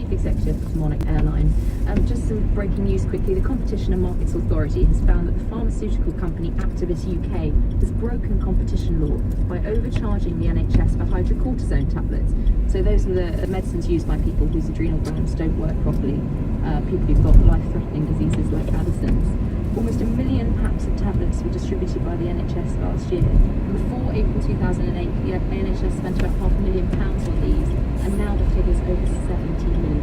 Chief Executive of Monarch Airline. Just some breaking news quickly. The Competition and Markets Authority has found that the pharmaceutical company Actavis UK has broken competition law by overcharging the NHS for hydrocortisone tablets. So those are the medicines used by people whose adrenal glands don't work properly, people who've got life-threatening diseases like Addison's. Almost 1 million packs of tablets were distributed by the NHS last year. And before April 2008, the NHS spent about £500,000 on these, and now the figure's over 70 million.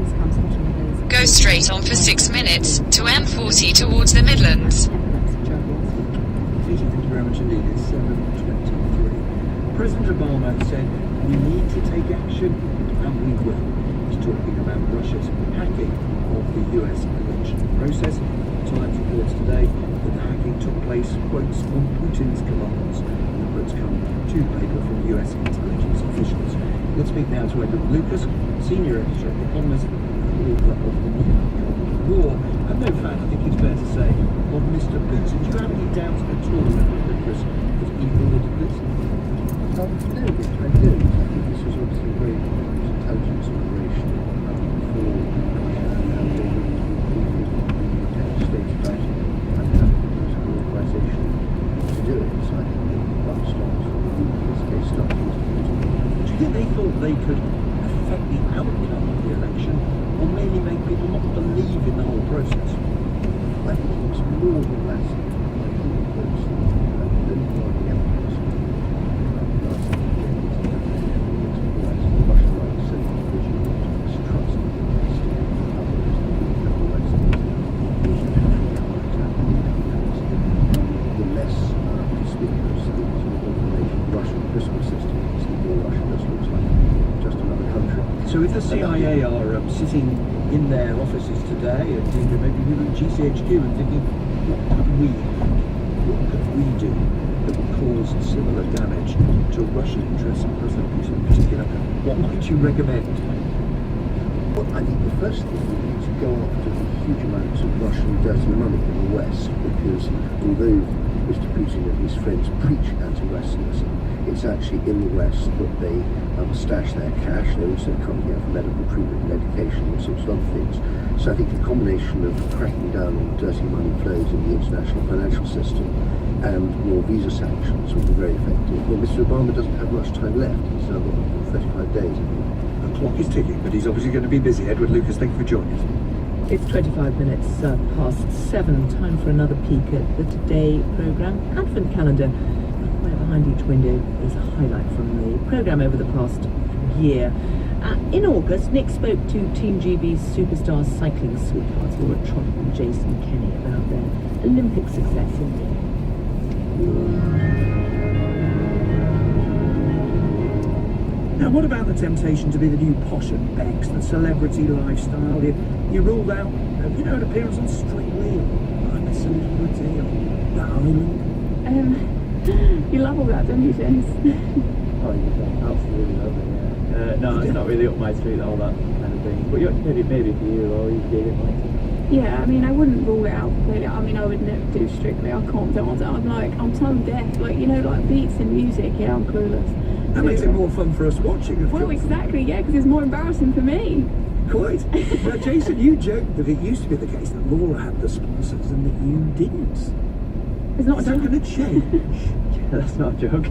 This comes hot on the heels. Go straight on for 6 minutes to M40 towards the Midlands. Thank you very much indeed. It's 7:23. President Obama said we need to take action, and we will. He's talking about Russia's hacking of the US election process. Times reports today that the hacking took place, quotes, on Putin's commands. The quotes come to paper from US intelligence officials. Let's speak now to Edward Lucas, senior editor of The Economist, author of The New Cold War, and no fan, I think it's fair to say, of Mr. Putin. Do you have any doubts at all, Edward Lucas, that he ordered this? No, I do. I think this was obviously a very important intelligence operation for States about and political organisation to do it. So I think that starts in this case starting with Putin. Do you think they thought they could affect the outcome of the election, or mainly make people not believe in the whole process? I think it was more than that. I think it was the evidence. The Russian right said that Putin mistrust the West. The less conspicuous the Russian Christmas system is, the more Russia just looks like just another country. So if the CIA are sitting in their offices today and thinking, maybe we look at GCHQ and thinking, what could we do that would cause similar damage to Russian interests and President Putin in particular, what might you recommend? Well, I think the first thing would be to go after the huge amounts of Russian dirty money in the West, because although Mr. Putin and his friends preach anti-Westernism, it's actually in the West that they stash their cash. They also come here for medical treatment and education and sorts of other things. So I think a combination of cracking down on dirty money flows in the international financial system and more visa sanctions would be very effective. Well, Mr. Obama doesn't have much time left. He's now got 35 days, I think. The clock is ticking, but he's obviously going to be busy. Edward Lucas, thank you for joining us. It's 25 minutes past 7, time for another peek at the Today programme Advent calendar. Right behind each window is a highlight from the programme over the past year. In August, Nick spoke to Team GB's superstar cycling sweethearts, Laura Trott and Jason Kenny, about their Olympic success in Rio. Now, what about the temptation to be the new posh at Bex, the celebrity lifestyle? You ruled out, an appearance on Strictly, I'm a celebrity on the island. You love all that, don't you, James? Oh, yeah, absolutely love it, yeah. No, it's not really up my street, all that kind of thing. But maybe for you, or you did it like it. Yeah, I mean, I wouldn't rule it out completely. I mean, I would never do Strictly. I can't dance. I'm tone deaf. Like beats and music, yeah, I'm clueless. That makes it more fun for us watching, of Well, course. exactly, yeah, because it's more embarrassing for me. Quite. Now, Jason, you joked that it used to be the case that Laura had the sponsors and that you didn't. It's not Is that going to change? That's not a joke.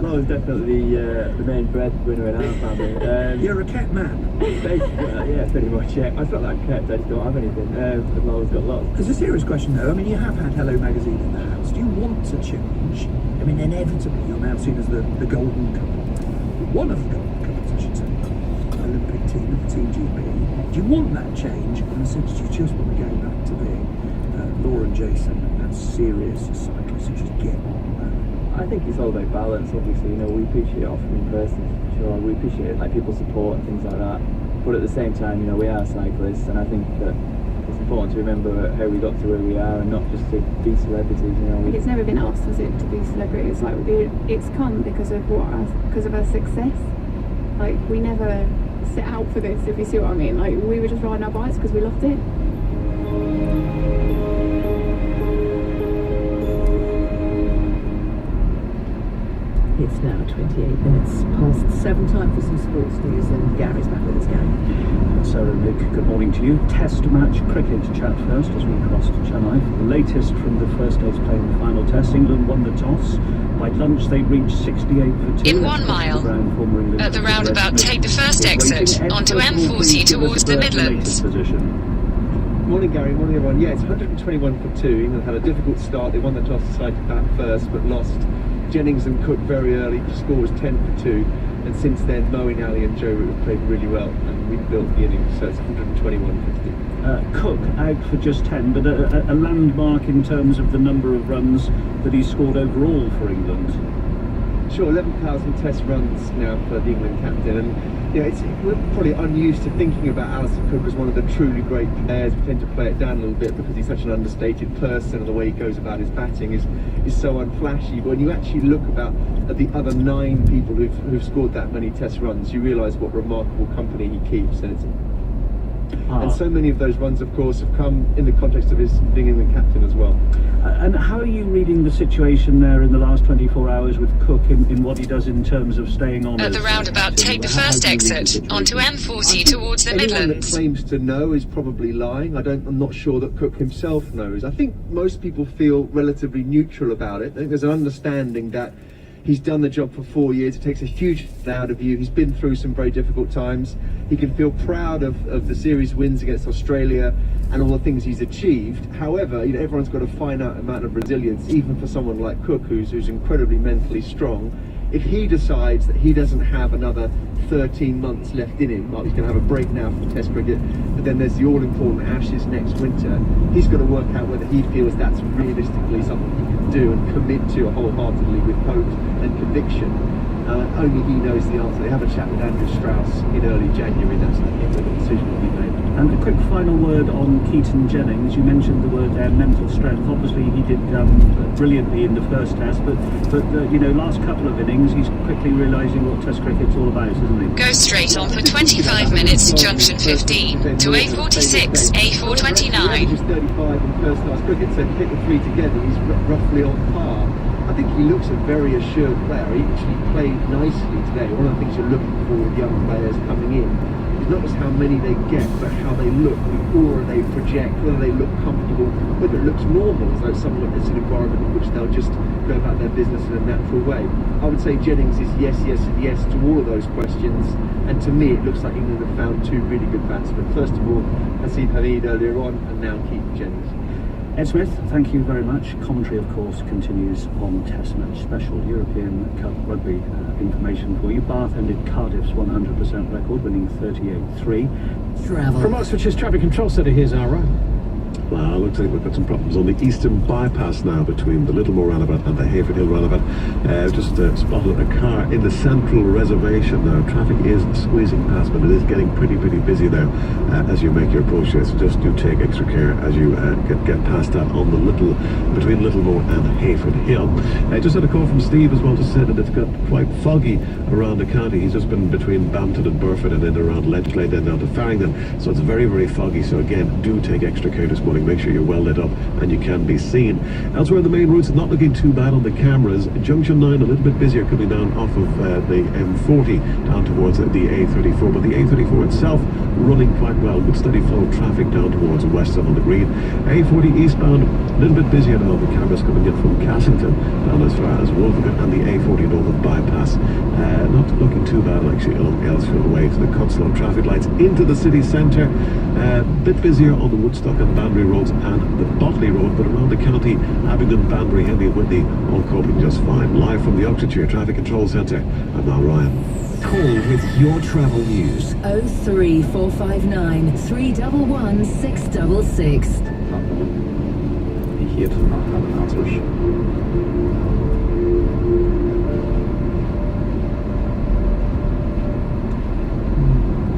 Laura's definitely the main breadwinner in our family. You're a cat man. Yeah, pretty much, yeah. I've got that kept, I just don't have anything. But Laura's got lots. It's a serious question, though. I mean, you have had Hello Magazine in the house. Do you want to change? I mean, inevitably, you're now seen as the golden couple. One of the golden couples, I should say. Olympic team of Team GB. Do you want that change? In the sense, do you just want to go back to being Laura and Jason and serious cyclists who just get on? I think it's all about balance, obviously. We appreciate it off in person, sure. We appreciate people support and things like that. But at the same time, we are cyclists, and I think that it's important to remember how we got to where we are and not just to be celebrities, It's never been asked, has it, to be celebrities? Like, it's come because of our success. Like, we never set out for this, if you see what I mean. Like, we were just riding our bikes because we loved it. It's now 28 minutes past 7, time for some sports news, and Gary's back with us, Gary. Dick, good morning to you. Test match cricket chat first as we cross to Chennai. The latest from the first day's play in the final test. England won the toss. By lunch they reached 68 for 2. In 1 mile, at the roundabout, take the first exit onto M40 towards the Midlands. Morning Gary, morning everyone. Yeah, it's 121 for 2. England had a difficult start. They won the toss, decided to bat first, but lost. Jennings and Cook very early. The score was 10 for 2. And since then, Moeen Ali and Joe Root have played really well and rebuilt the innings, so it's 121 for 2. Cook out for just 10, but a landmark in terms of the number of runs that he scored overall for England. Sure, 11,000 test runs now for the England captain, and we're probably unused to thinking about Alistair Cook as one of the truly great players. We tend to play it down a little bit because he's such an understated person, and the way he goes about his batting is so unflashy. But when you actually look at the other 9 people who've scored that many test runs, you realise what remarkable company he keeps, and so many of those runs, of course, have come in the context of his being England captain as well. And how are you reading the situation there in the last 24 hours with Cook in what he does in terms of staying on? At the roundabout, take the first exit onto M40 towards the Anyone that Midlands. claims to know is probably lying. I'm not sure that Cook himself knows. I think most people feel relatively neutral about it. I think there's an understanding that he's done the job for 4 years. It takes a huge out of you. He's been through some very difficult times. He can feel proud of the series wins against Australia and all the things he's achieved. However, everyone's got a finite amount of resilience, even for someone like Cook, who's incredibly mentally strong. If he decides that he doesn't have another 13 months left in him, like he's going to have a break now from Test cricket, but then there's the all-important Ashes next winter, he's got to work out whether he feels that's realistically something he can do and commit to wholeheartedly with hope and conviction. Only he knows the answer. They have a chat with Andrew Strauss in early January. That's when the decision will be made. And a quick final word on Keaton Jennings. You mentioned the word mental strength. Obviously, he did brilliantly in the first test, but last couple of innings, he's quickly realising what Test cricket's all about, isn't he? Go straight on for 25 minutes to junction 15 to A46, A429. He 35 in first class cricket, so if you take the 3 together, he's roughly on par. I think he looks a very assured player. He actually played nicely today. One of the things you're looking for with young players coming in is not just how many they get, but how they look, the aura they project, whether they look comfortable, whether it looks normal, as though someone is an environment in which they'll just go about their business in a natural way. I would say Jennings is yes, yes and yes to all of those questions, and to me it looks like England have found 2 really good batsmen. First of all, Haseeb Hameed earlier on, and now Keaton Jennings. Ed Smith, thank you very much. Commentary, of course, continues on Test Match Special. European Cup Rugby information for you. Bath ended Cardiff's 100% record, winning 38-3. Travel. From Oxfordshire's Traffic Control Centre, here's our run. Well, looks like we've got some problems on the eastern bypass now between the Littlemore roundabout and the Hayford Hill roundabout. Just spotted a car in the central reservation now. Traffic is squeezing past, but it is getting pretty busy now as you make your approach here. So just do take extra care as you get past that on the between Littlemore and Hayford Hill. I just had a call from Steve as well to say that it's got quite foggy around the county. He's just been between Bampton and Burford and then around Ledgley, then down to Farringdon. So it's very foggy. So again, do take extra care this morning. Make sure you're well lit up and you can be seen. Elsewhere in the main routes, not looking too bad on the cameras. Junction 9 a little bit busier coming down off of the M40 down towards the A34, but the A34 itself running quite well with steady flow of traffic down towards Weston on the Green. A40 eastbound a little bit busier now. The cameras coming in from Cassington down as far as Wolverhampton, and the A40 Northern Bypass not looking too bad actually along Elsfield Way to the Cutslow traffic lights into the city centre. Bit busier on the Woodstock and Banbury roads and the Botley Road, but around the county, Abingdon, Banbury, Henley and Whitney all coping just fine. Live from the Oxfordshire Traffic Control Centre, I'm Mal Ryan. Call with your travel news. 03459 311 666. Hier dramatisch.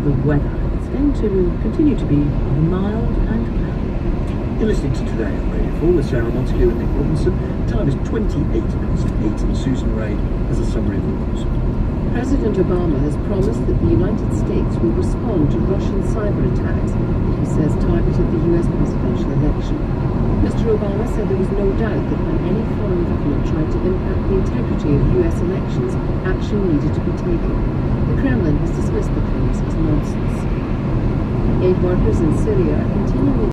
The weather is going to continue to be mild and cloudy. You're listening to Today on Radio 4 with Sarah Montague and Nick Robinson. Time is 28 minutes to 8 and Susan Rae has a summary of the news. President Obama has promised that the United States will respond to Russian cyber attacks that he says targeted the US presidential election. Mr. Obama said there was no doubt that when any foreign government tried to impact the integrity of US elections, action needed to be taken. The Kremlin has dismissed the claims as nonsense. aid workers in Syria are continuing